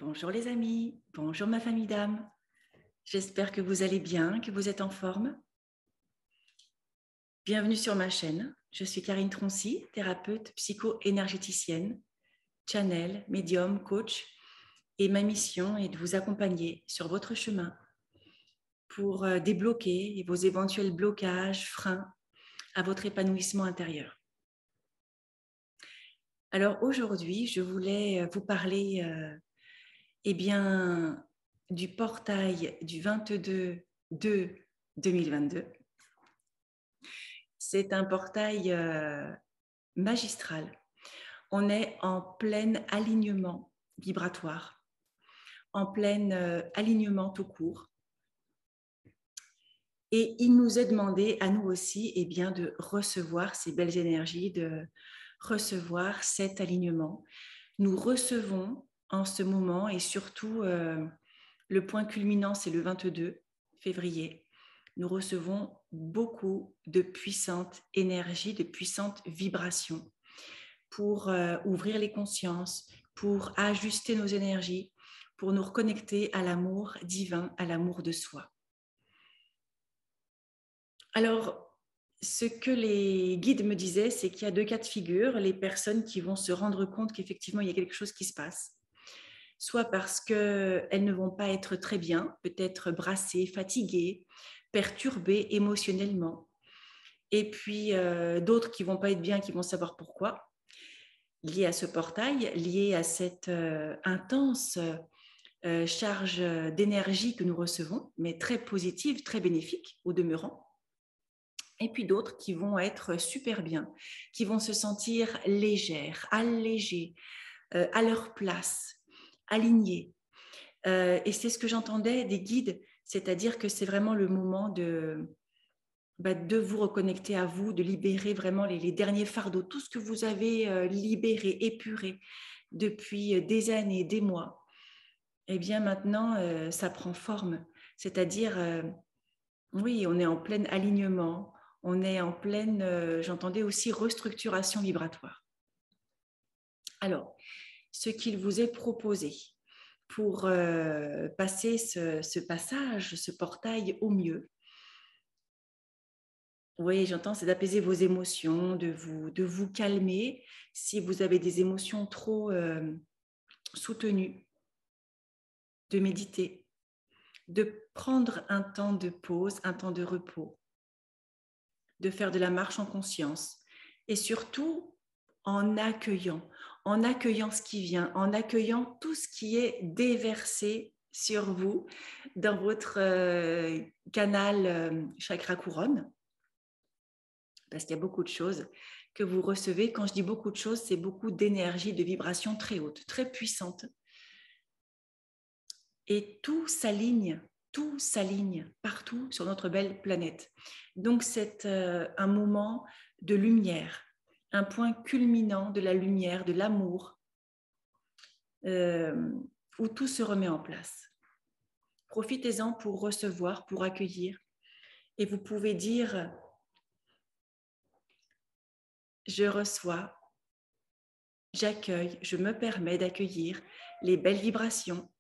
Bonjour les amis, bonjour ma famille d'âme. J'espère que vous allez bien, que vous êtes en forme. Bienvenue sur ma chaîne. Je suis Karine Troncy, thérapeute psycho-énergéticienne, channel, médium, coach. Et ma mission est de vous accompagner sur votre chemin pour débloquer vos éventuels blocages, freins à votre épanouissement intérieur. Alors aujourd'hui, je voulais vous parler du portail du 22/2/2022. C'est un portail magistral. On est en plein alignement vibratoire, en plein alignement tout court. Et il nous est demandé à nous aussi de recevoir ces belles énergies, de recevoir cet alignement. Nous recevons en ce moment et surtout le point culminant, c'est le 22 février. Nous recevons beaucoup de puissantes énergies, de puissantes vibrations pour ouvrir les consciences, pour ajuster nos énergies, pour nous reconnecter à l'amour divin, à l'amour de soi. Alors, ce que les guides me disaient, c'est qu'il y a deux cas de figure, les personnes qui vont se rendre compte qu'effectivement, il y a quelque chose qui se passe, soit parce qu'elles ne vont pas être très bien, peut-être brassées, fatiguées, perturbées émotionnellement, et puis d'autres qui ne vont pas être bien, qui vont savoir pourquoi, liées à ce portail, liées à cette intense charge d'énergie que nous recevons, mais très positive, très bénéfique au demeurant. Et puis d'autres qui vont être super bien, qui vont se sentir légères, allégées, à leur place, alignées. Et c'est ce que j'entendais des guides, c'est-à-dire que c'est vraiment le moment de vous reconnecter à vous, de libérer vraiment les derniers fardeaux, tout ce que vous avez libéré, épuré depuis des années, des mois. Eh bien maintenant, ça prend forme, c'est-à-dire, oui, on est en plein alignement, on est en pleine, j'entendais aussi, restructuration vibratoire. Alors, ce qu'il vous est proposé pour passer ce passage, ce portail au mieux, oui, j'entends, c'est d'apaiser vos émotions, de vous calmer si vous avez des émotions trop soutenues, de méditer, de prendre un temps de pause, un temps de repos, de faire de la marche en conscience et surtout en accueillant ce qui vient, en accueillant tout ce qui est déversé sur vous dans votre canal chakra couronne. Parce qu'il y a beaucoup de choses que vous recevez. Quand je dis beaucoup de choses, c'est beaucoup d'énergie, de vibrations très hautes, très puissantes. Et tout s'aligne partout sur notre belle planète. Donc c'est un moment de lumière, un point culminant de la lumière, de l'amour, où tout se remet en place. Profitez-en pour recevoir, pour accueillir. Et vous pouvez dire: je reçois, j'accueille, je me permets d'accueillir les belles vibrations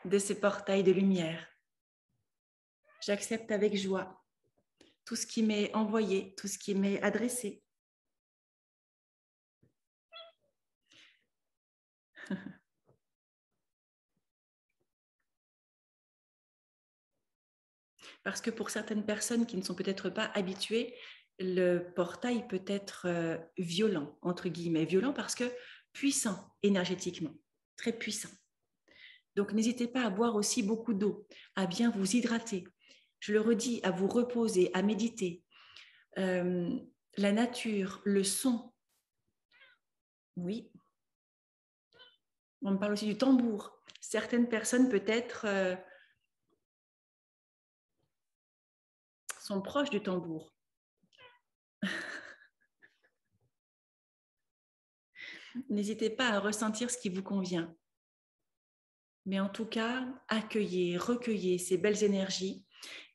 de ce portail de lumière. J'accepte avec joie tout ce qui m'est envoyé, tout ce qui m'est adressé. Parce que pour certaines personnes qui ne sont peut-être pas habituées, le portail peut être violent, entre guillemets. Violent parce que puissant énergétiquement, très puissant. Donc n'hésitez pas à boire aussi beaucoup d'eau, à bien vous hydrater. Je le redis, à vous reposer, à méditer. La nature, le son. Oui. On me parle aussi du tambour. Certaines personnes peut-être sont proches du tambour. N'hésitez pas à ressentir ce qui vous convient. Mais en tout cas, accueillez, recueillez ces belles énergies.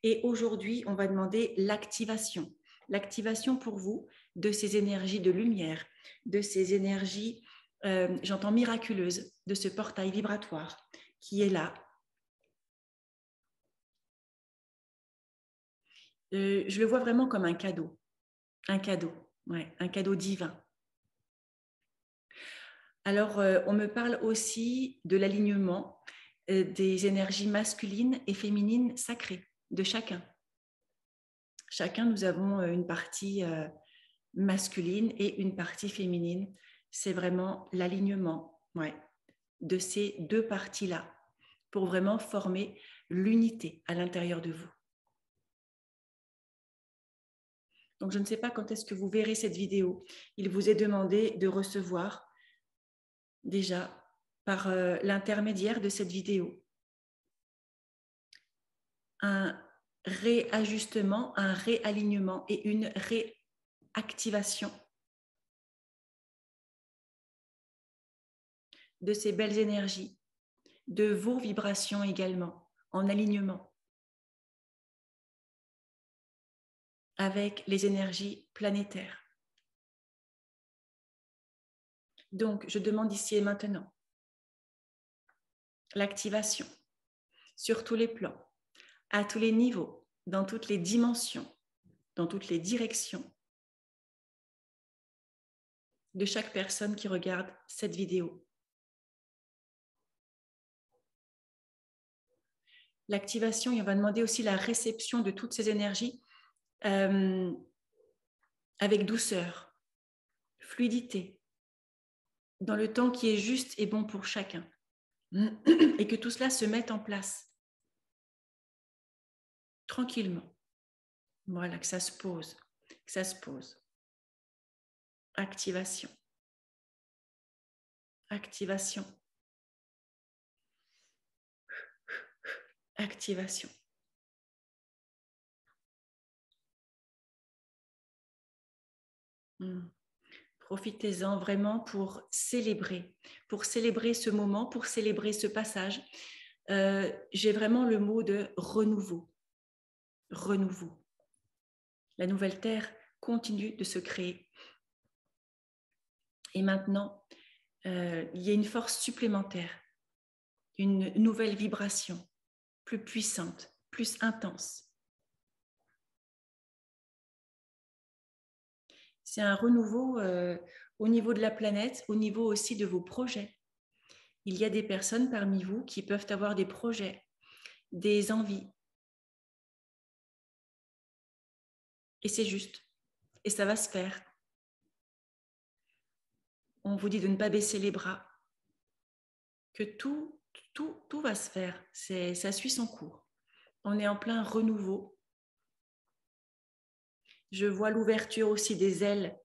Et aujourd'hui, on va demander l'activation. L'activation pour vous de ces énergies de lumière, de ces énergies j'entends miraculeuse de ce portail vibratoire qui est là. Je le vois vraiment comme un cadeau, un cadeau divin. Alors, on me parle aussi de l'alignement des énergies masculines et féminines sacrées de chacun. Chacun, nous avons une partie masculine et une partie féminine. C'est vraiment l'alignement de ces deux parties-là pour vraiment former l'unité à l'intérieur de vous. Donc, je ne sais pas quand est-ce que vous verrez cette vidéo. Il vous est demandé de recevoir déjà par l'intermédiaire de cette vidéo un réajustement, un réalignement et une réactivation de ces belles énergies, de vos vibrations également, en alignement avec les énergies planétaires. Donc, je demande ici et maintenant l'activation sur tous les plans, à tous les niveaux, dans toutes les dimensions, dans toutes les directions de chaque personne qui regarde cette vidéo. L'activation, et on va demander aussi la réception de toutes ces énergies avec douceur, fluidité, dans le temps qui est juste et bon pour chacun. Et que tout cela se mette en place tranquillement. Voilà, que ça se pose, que ça se pose. Activation. Activation. Activation. Profitez-en vraiment pour célébrer ce moment, pour célébrer ce passage. J'ai vraiment le mot de renouveau. Renouveau. La nouvelle terre continue de se créer. Et maintenant, il y a une force supplémentaire, une nouvelle vibration, plus puissante, plus intense. C'est un renouveau au niveau de la planète, au niveau aussi de vos projets. Il y a des personnes parmi vous qui peuvent avoir des projets, des envies. Et c'est juste. Et ça va se faire. On vous dit de ne pas baisser les bras. Que tout va se faire. Ça suit son cours. On est en plein renouveau. Je vois l'ouverture aussi des ailes.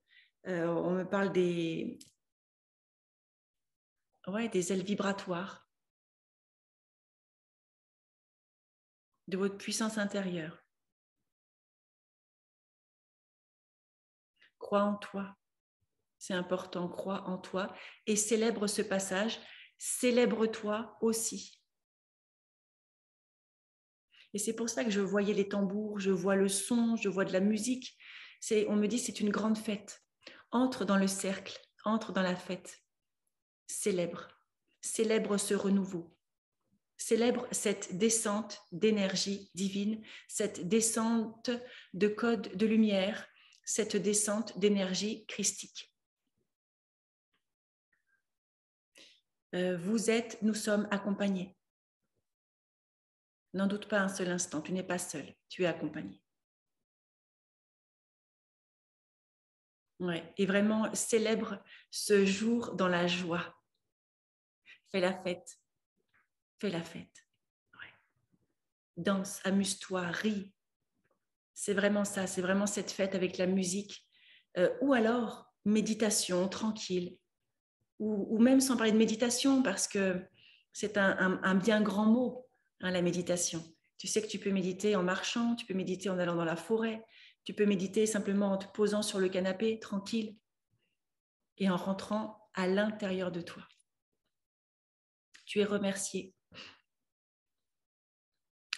On me parle des ailes vibratoires. De votre puissance intérieure. Crois en toi. C'est important, crois en toi et célèbre ce passage. Célèbre-toi aussi. Et c'est pour ça que je voyais les tambours, je vois le son, je vois de la musique. On me dit c'est une grande fête. Entre dans le cercle, entre dans la fête. Célèbre ce renouveau. Célèbre cette descente d'énergie divine, cette descente de code de lumière, cette descente d'énergie christique. Nous sommes accompagnés. N'en doute pas un seul instant, tu n'es pas seul, tu es accompagné. Ouais, et vraiment célèbre ce jour dans la joie. Fais la fête. Fais la fête. Ouais. Danse, amuse-toi, ris. C'est vraiment ça, c'est vraiment cette fête avec la musique. Ou alors, méditation, tranquille. Ou même sans parler de méditation, parce que c'est un bien grand mot, hein, la méditation. Tu sais que tu peux méditer en marchant, tu peux méditer en allant dans la forêt, tu peux méditer simplement en te posant sur le canapé, tranquille, et en rentrant à l'intérieur de toi. Tu es remercié.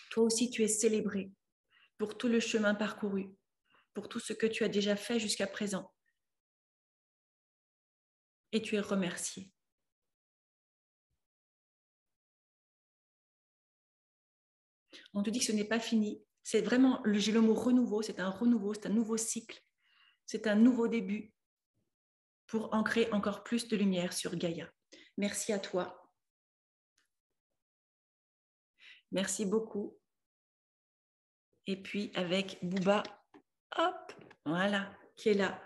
Toi aussi, tu es célébré pour tout le chemin parcouru, pour tout ce que tu as déjà fait jusqu'à présent. et tu es remercié. On te dit que ce n'est pas fini. C'est vraiment, j'ai le mot renouveau, c'est un nouveau cycle, c'est un nouveau début pour ancrer encore plus de lumière sur Gaïa. Merci à toi. Merci beaucoup. Et puis avec Bouba, hop, voilà, qui est là.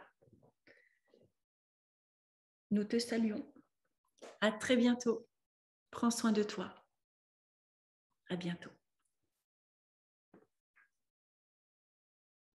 Nous te saluons. À très bientôt. Prends soin de toi. À bientôt.